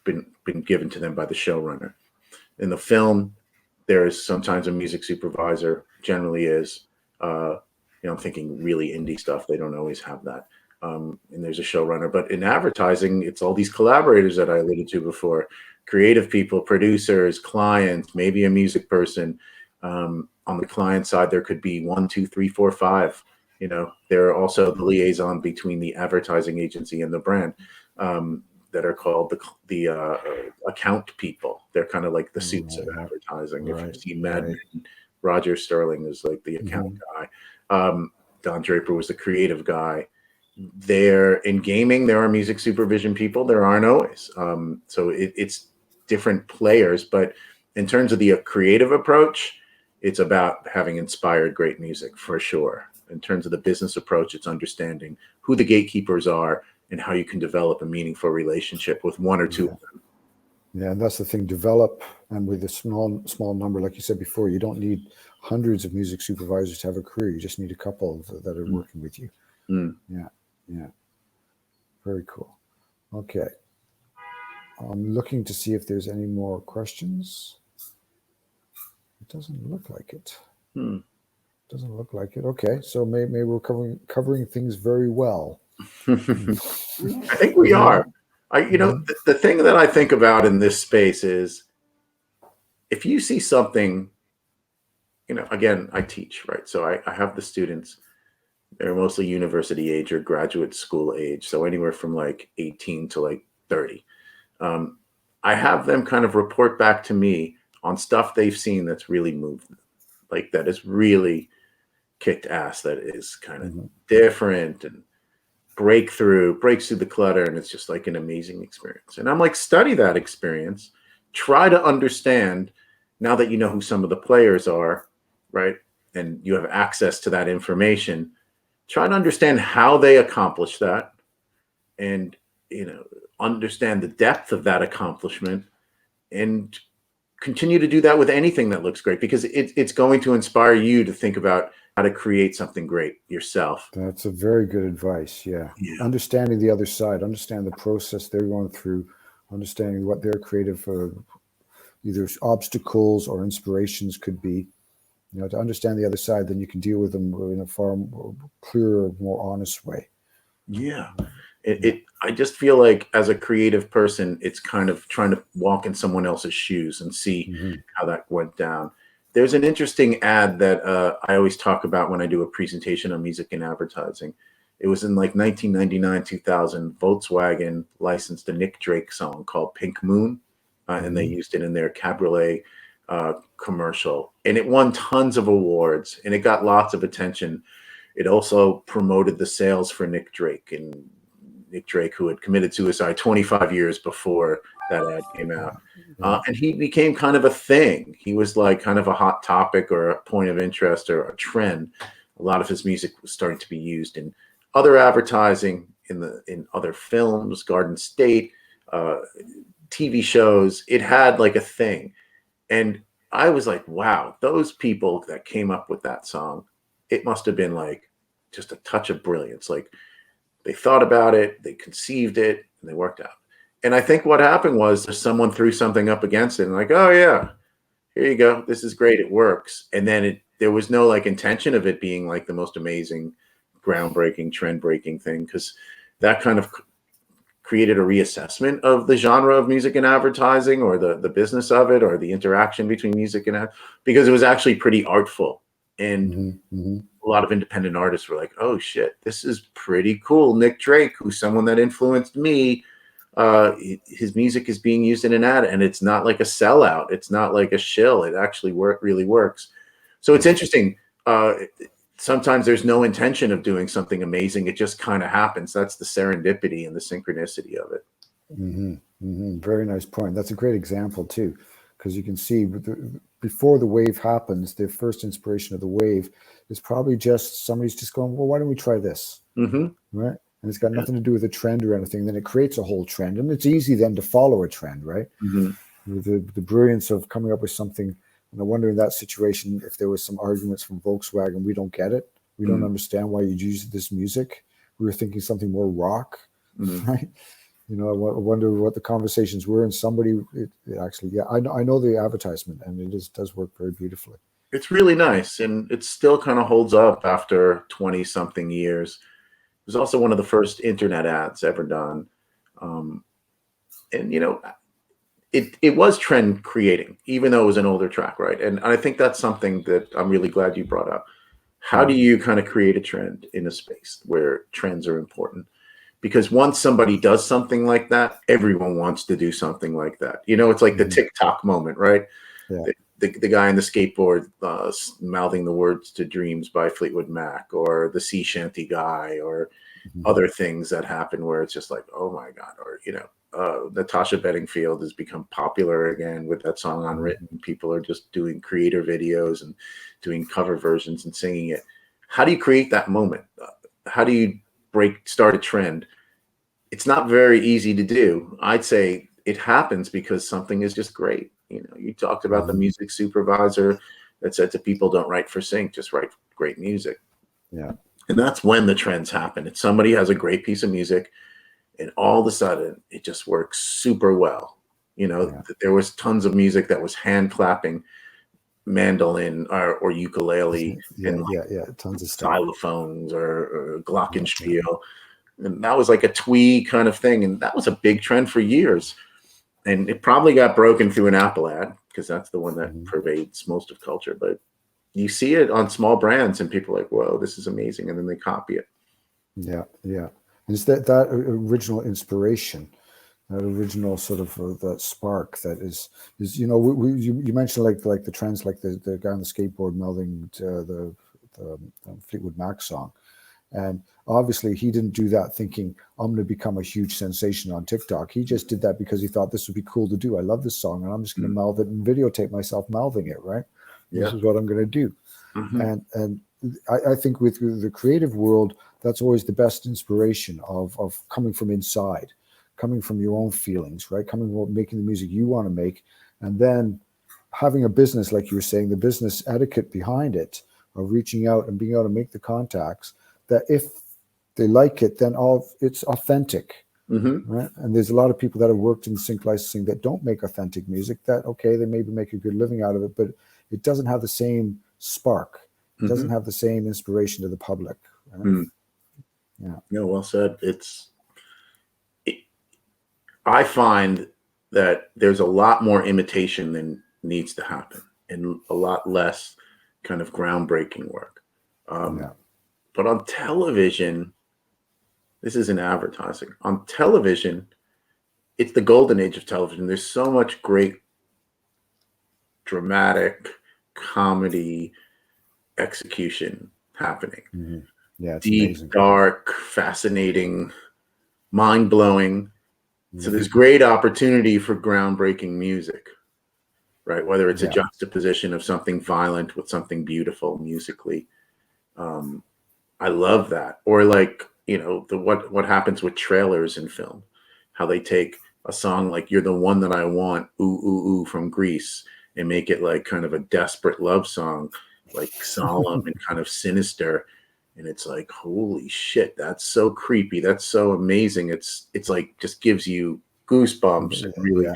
been given to them by the showrunner. In the film, there is sometimes a music supervisor, generally is, I'm thinking really indie stuff. They don't always have that. And there's a showrunner, but in advertising, it's all these collaborators that I alluded to before. Creative people, producers, clients, maybe a music person. On the client side, there could be 1, 2, 3, 4, 5. There are also the liaison between the advertising agency and the brand that are called the account people. They're kind of like the suits of advertising. If you've seen Mad Men, Roger Sterling is like the account guy. Don Draper was the creative guy. There in gaming, there are music supervision people. There aren't always. So it's different players. But in terms of the creative approach, it's about having inspired great music for sure. In terms of the business approach, it's understanding who the gatekeepers are and how you can develop a meaningful relationship with one or two of them. Yeah, and that's the thing. Develop, and with a small number, like you said before, you don't need hundreds of music supervisors to have a career. You just need a couple that are working with you. Yeah, yeah, very cool. Okay, I'm looking to see if there's any more questions. It doesn't look like it. Doesn't look like it. Okay, so maybe we're covering things very well. I think we are. The thing that I think about in this space is if you see something, again, I teach, right? So I have the students, they're mostly university age or graduate school age. So anywhere from like 18 to like 30. I have them kind of report back to me on stuff they've seen that's really moved them, like that is really kicked ass, that is kind of different and breaks through the clutter, and it's just like an amazing experience. And I'm like, study that experience, try to understand, now that you know who some of the players are, right, and you have access to that information, try to understand how they accomplish that, and understand the depth of that accomplishment, and continue to do that with anything that looks great, because it's going to inspire you to think about how to create something great yourself. That's a very good advice. Yeah. Understanding the other side, understand the process they're going through, understanding what their creative either obstacles or inspirations could be. To understand the other side, then you can deal with them in a far more clearer, more honest way. Yeah. I just feel like as a creative person, it's kind of trying to walk in someone else's shoes and see how that went down. There's an interesting ad that I always talk about when I do a presentation on music and advertising. It was in like 1999, 2000. Volkswagen licensed a Nick Drake song called Pink Moon, and they used it in their Cabriolet commercial. And it won tons of awards, and it got lots of attention. It also promoted the sales for Nick Drake, and Nick Drake, who had committed suicide 25 years before that ad came out. And he became kind of a thing. He was like kind of a hot topic or a point of interest or a trend. A lot of his music was starting to be used in other advertising, in other films, Garden State, TV shows. It had like a thing. And I was like, wow, those people that came up with that song, it must have been like just a touch of brilliance. Like they thought about it, they conceived it, and they worked out. And I think what happened was someone threw something up against it and like, oh yeah, here you go. This is great. It works. And then there was no like intention of it being like the most amazing, groundbreaking, trend breaking thing, because that kind of created a reassessment of the genre of music and advertising, or the business of it, or the interaction between music and because it was actually pretty artful. And a lot of independent artists were like, oh shit, this is pretty cool. Nick Drake, who's someone that influenced me, his music is being used in an ad, and it's not like a sellout. It's not like a shill. It actually really works. So it's interesting. Sometimes there's no intention of doing something amazing. It just kind of happens. That's the serendipity and the synchronicity of it. Very nice point. That's a great example too, because you can see before the wave happens, the first inspiration of the wave is probably just somebody's just going, well, why don't we try this? Right? And it's got nothing to do with a trend or anything. Then it creates a whole trend, and it's easy then to follow a trend, right? The brilliance of coming up with something. And I wonder in that situation if there was some arguments from Volkswagen. We don't get it. We don't understand why you'd use this music. We were thinking something more rock, right? I wonder what the conversations were. And somebody, it actually, I know the advertisement, and it does work very beautifully. It's really nice, and it still kind of holds up after 20 something years. It was also one of the first internet ads ever done. It was trend creating, even though it was an older track, right? And I think that's something that I'm really glad you brought up. How do you kind of create a trend in a space where trends are important? Because once somebody does something like that, everyone wants to do something like that. It's like the TikTok moment, right? Yeah. The guy on the skateboard mouthing the words to Dreams by Fleetwood Mac, or the sea shanty guy, or Mhm. other things that happen where it's just like, oh my God. Or, Natasha Bedingfield has become popular again with that song Unwritten. People are just doing creator videos and doing cover versions and singing it. How do you create that moment? How do you start a trend? It's not very easy to do. I'd say it happens because something is just great. You talked about the music supervisor that said to people, don't write for sync, just write great music. Yeah. And that's when the trends happen. It's somebody has a great piece of music and all of a sudden it just works super well. There was tons of music that was hand clapping mandolin or ukulele and Tons of stuff. xylophones or glockenspiel. And that was like a twee kind of thing. And that was a big trend for years. And it probably got broken through an Apple ad because that's the one that pervades most of culture. But you see it on small brands and people are like, whoa, this is amazing. And then they copy it. Yeah. And it's that original inspiration, that original sort of that spark that is you mentioned like the trends, like the guy on the skateboard melding the Fleetwood Mac song. And obviously he didn't do that thinking I'm going to become a huge sensation on TikTok. He just did that because he thought this would be cool to do. I love this song and I'm just going to mouth it and videotape myself mouthing it, right? Yeah. This is what I'm going to do. And I think with the creative world, that's always the best inspiration of coming from inside, coming from your own feelings, right? Making the music you want to make, and then having a business, like you were saying, the business etiquette behind it, of reaching out and being able to make the contacts that if they like it, then it's authentic, right? And there's a lot of people that have worked in sync licensing that don't make authentic music. That they maybe make a good living out of it, but it doesn't have the same spark. It doesn't have the same inspiration to the public. Right? Yeah. No, well said. I find that there's a lot more imitation than needs to happen, and a lot less kind of groundbreaking work. But on television, this isn't advertising. On television, it's the golden age of television. There's so much great dramatic comedy execution happening. Yeah, it's deep, amazing. dark, fascinating, mind-blowing. So there's great opportunity for groundbreaking music, right? Whether it's a juxtaposition of something violent with something beautiful musically. I love that. Or like, what happens with trailers in film, how they take a song like You're the One That I Want, Ooh, Ooh, Ooh from Grease, and make it like kind of a desperate love song, like solemn and kind of sinister. And it's like, holy shit, that's so creepy. That's so amazing. It's like just gives you goosebumps. And really,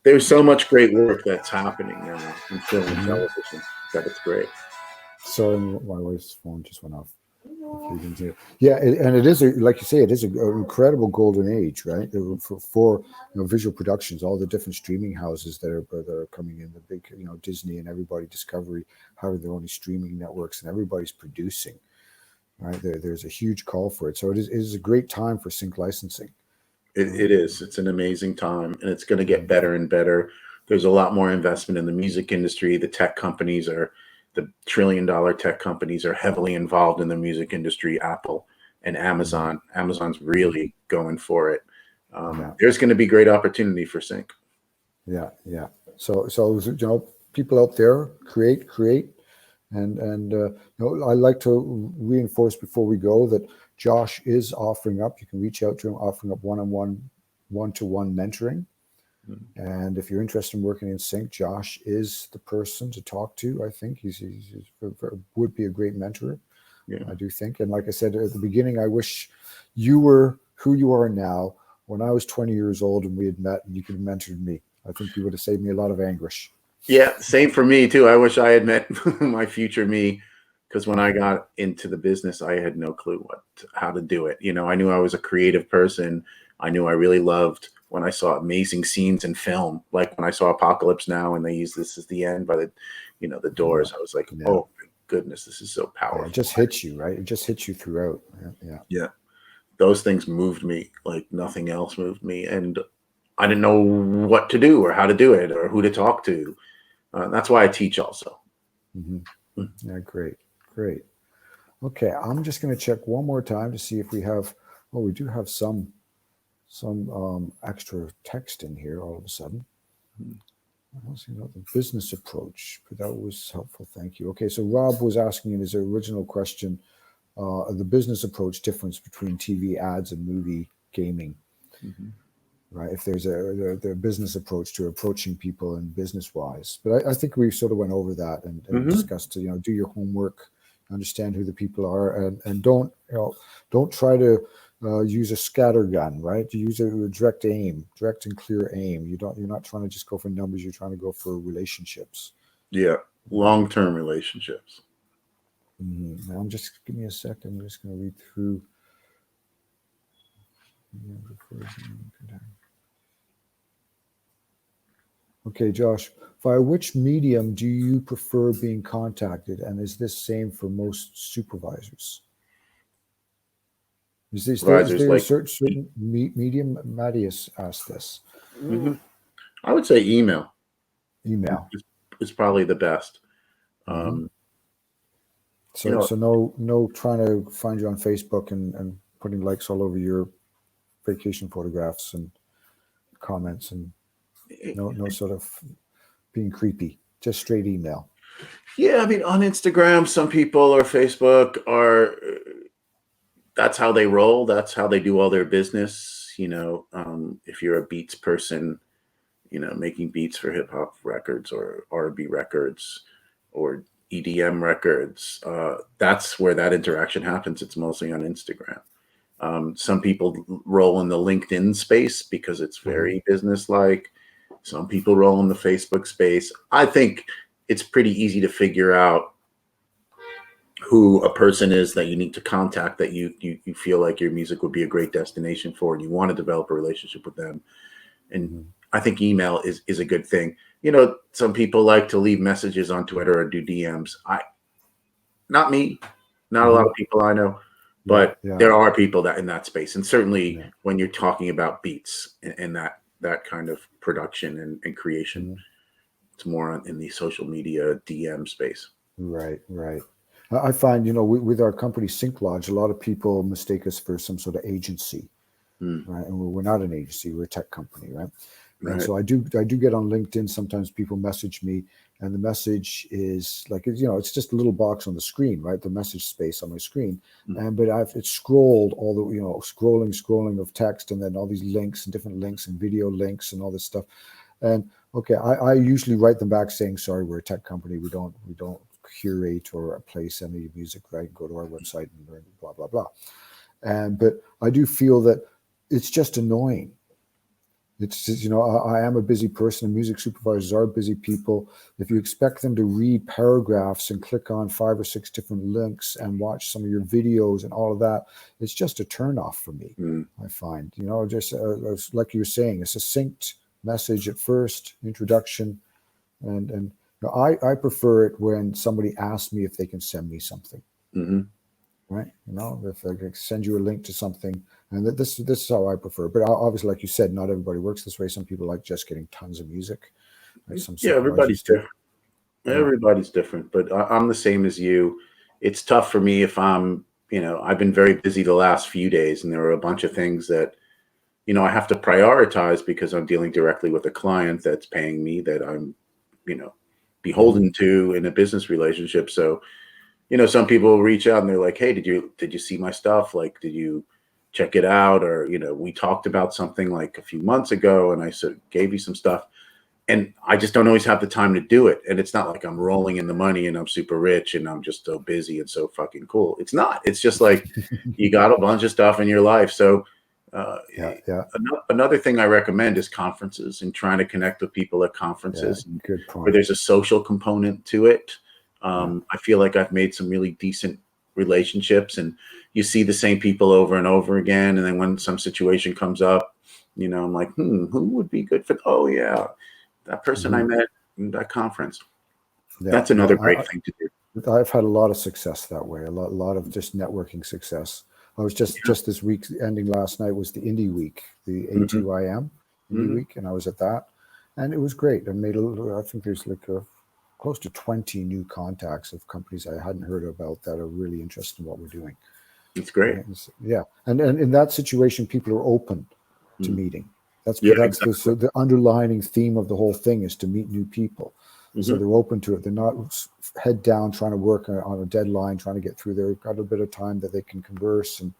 there's so much great work that's happening now in film and television that it's great. So my wife's phone just went off. Yeah, and it is like you say, it is an incredible golden age, right? For visual productions, all the different streaming houses that are coming in, the big Disney and everybody, Discovery, having their own streaming networks, and everybody's producing. Right, there's a huge call for it, so it is a great time for sync licensing. It is. It's an amazing time, and it's going to get better and better. There's a lot more investment in the music industry. The trillion-dollar tech companies are heavily involved in the music industry. Apple and Amazon. Amazon's really going for it. There's going to be great opportunity for sync. Yeah. So people out there, create. And I'd like to reinforce before we go that Josh is offering up. You can reach out to him, offering up one-to-one mentoring. And if you're interested in working in sync, Josh is the person to talk to. I think he would be a great mentor. Yeah. I do think. And like I said at the beginning, I wish you were who you are now. When I was 20 years old and we had met, and you could have mentored me. I think you would have saved me a lot of anguish. Yeah, same for me too. I wish I had met my future me, because when I got into the business, I had no clue how to do it. I knew I was a creative person. I knew I really loved when I saw amazing scenes in film, like when I saw Apocalypse Now and they use This Is the End by the Doors. I was like, oh my goodness, this is so powerful. It just hits you, right? It just hits you throughout. Yeah. Those things moved me like nothing else moved me. And I didn't know what to do or how to do it or who to talk to. That's why I teach also. Mm-hmm. Yeah, great. Okay, I'm just going to check one more time to see if we have. Oh, we do have some extra text in here all of a sudden. I don't see about the business approach, but that was helpful. Thank you. Okay, so Rob was asking in his original question, the business approach difference between TV ads and movie gaming, right? If there's the business approach to approaching people and business wise, but I think we sort of went over that and discussed, do your homework, understand who the people are, and don't try to use a scattergun, right? You use a direct and clear aim. You're not trying to just go for numbers. You're trying to go for relationships. Yeah, long-term relationships. Mm-hmm. Now, give me a second. I'm just going to read through. Okay, Josh, via which medium do you prefer being contacted, and is this same for most supervisors? Is there a certain medium? Mattias asked this. I would say email. Email is probably the best. So no trying to find you on Facebook and putting likes all over your vacation photographs and comments, and no sort of being creepy. Just straight email. Yeah, I mean, on Instagram, some people or Facebook that's how they roll. That's how they do all their business. If you're a beats person, making beats for hip hop records or R&B records or EDM records, that's where that interaction happens. It's mostly on Instagram. Some people roll in the LinkedIn space because it's very business-like. Some people roll in the Facebook space. I think it's pretty easy to figure out who a person is that you need to contact, that you feel like your music would be a great destination for, and you want to develop a relationship with them. And I think email is a good thing. Some people like to leave messages on Twitter or do DMs. Not me, not a lot of people I know, but there are people that in that space. And certainly when you're talking about beats and that kind of production and creation, it's more in the social media DM space. Right. I find, with our company Sync Lodge, a lot of people mistake us for some sort of agency, right? And we're not an agency; we're a tech company, right? And so I do get on LinkedIn. Sometimes people message me, and the message is like, it's just a little box on the screen, right? The message space on my screen, but it's scrolled all the, scrolling of text, and then all these links and different links and video links and all this stuff. And okay, I usually write them back saying, sorry, we're a tech company. We don't curate or place any music, right? Go to our website and learn blah blah blah. But I do feel that it's just annoying. It's just, I am a busy person, and music supervisors are busy people. If you expect them to read paragraphs and click on 5 or 6 different links and watch some of your videos and all of that, it's just a turnoff for me. I find, just like you were saying, a succinct message at first, introduction, and I prefer it when somebody asks me if they can send me something, right? If I can send you a link to something, and this is how I prefer. But obviously, like you said, not everybody works this way. Some people like just getting tons of music. Right? Everybody's different. Everybody's different, but I'm the same as you. It's tough for me if I'm, I've been very busy the last few days, and there are a bunch of things that, I have to prioritize because I'm dealing directly with a client that's paying me, that I'm, beholden to in a business relationship. So, some people will reach out and they're like, hey, did you see my stuff? Like, did you check it out? Or, we talked about something like a few months ago and I gave you some stuff, and I just don't always have the time to do it. And it's not like I'm rolling in the money and I'm super rich and I'm just so busy and so fucking cool. It's not. It's just like you got a bunch of stuff in your life. So another thing I recommend is conferences, and trying to connect with people at conferences where there's a social component to it. I feel like I've made some really decent relationships, and you see the same people over and over again. And then when some situation comes up, I'm like, who would be good for? Oh yeah, that person I met in that conference. That's another great thing to do. I've had a lot of success that way. A lot of just networking success. I was just this week ending last night was the Indie Week, the A2IM Indie Week, and I was at that, and it was great. I made I think there's like close to 20 new contacts of companies I hadn't heard about that are really interested in what we're doing. It's great. Yeah, and in that situation, people are open to meeting. That's Exactly. so the underlining theme of the whole thing is to meet new people. So they're open to it. They're not head down trying to work on a deadline, trying to get through. They've got a bit of time that they can converse and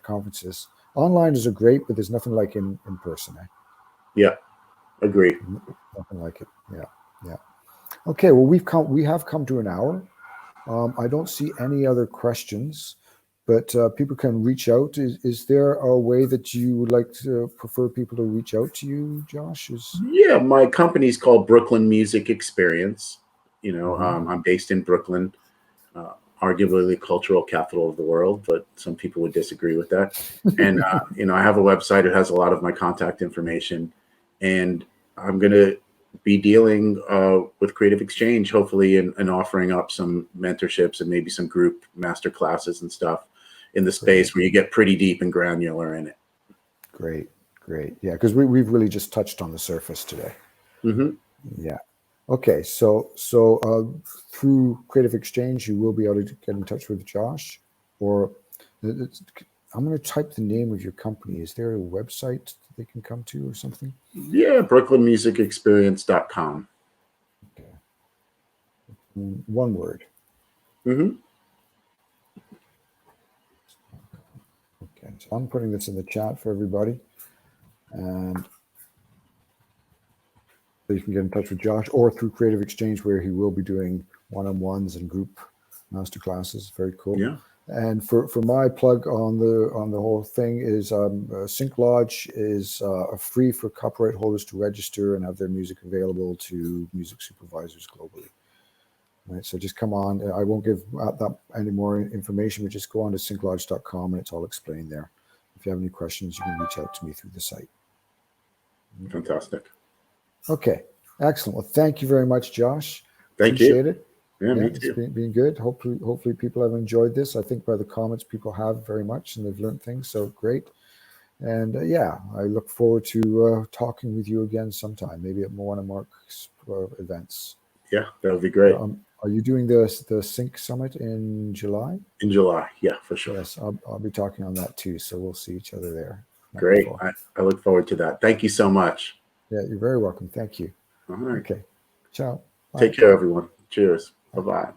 conferences. Online is great, but there's nothing like in person. Eh? Yeah, agree. Nothing like it. Yeah. Okay, well we have come to an hour. I don't see any other questions, but people can reach out. Is there a way that you would like to prefer people to reach out to you, Josh? Yeah, my company's called Brooklyn Music Experience. I'm based in Brooklyn, arguably the cultural capital of the world, but some people would disagree with that. And I have a website. It has a lot of my contact information, and I'm going to be dealing with Creative Exchange, hopefully, and offering up some mentorships and maybe some group master classes and stuff in the space where you get pretty deep and granular in it. Great. Yeah, because we've really just touched on the surface today. Yeah. Okay, so through Creative Exchange, you will be able to get in touch with Josh, or I'm going to type the name of your company. Is there a website that they can come to or something? Yeah, brooklynmusicexperience.com. Okay. One word. Mm-hmm. Okay, so I'm putting this in the chat for everybody, and so you can get in touch with Josh or through Creative Exchange, where he will be doing one-on-ones and group master classes. Very cool. Yeah. And for my plug on the whole thing is Sync Lodge is free for copyright holders to register and have their music available to music supervisors globally. Right, so just come on. I won't give out that any more information, but just go on to synclodge.com and it's all explained there. If you have any questions, you can reach out to me through the site. Fantastic. Okay, excellent. Well, thank you very much, Josh. Thank Appreciate you. it. Yeah, me too. It's been good. Hopefully people have enjoyed this. I think by the comments, people have very much, and they've learned things. So great. And I look forward to talking with you again sometime, maybe at one of Mark's events. Yeah, that would be great. Are you doing the Sync Summit in July? In July, yeah, for sure. Yes, I'll be talking on that too. So we'll see each other there. Great. I look forward to that. Thank you so much. Yeah, you're very welcome. Thank you. All right. Okay. Ciao. Bye. Take care, everyone. Cheers. Bye-bye.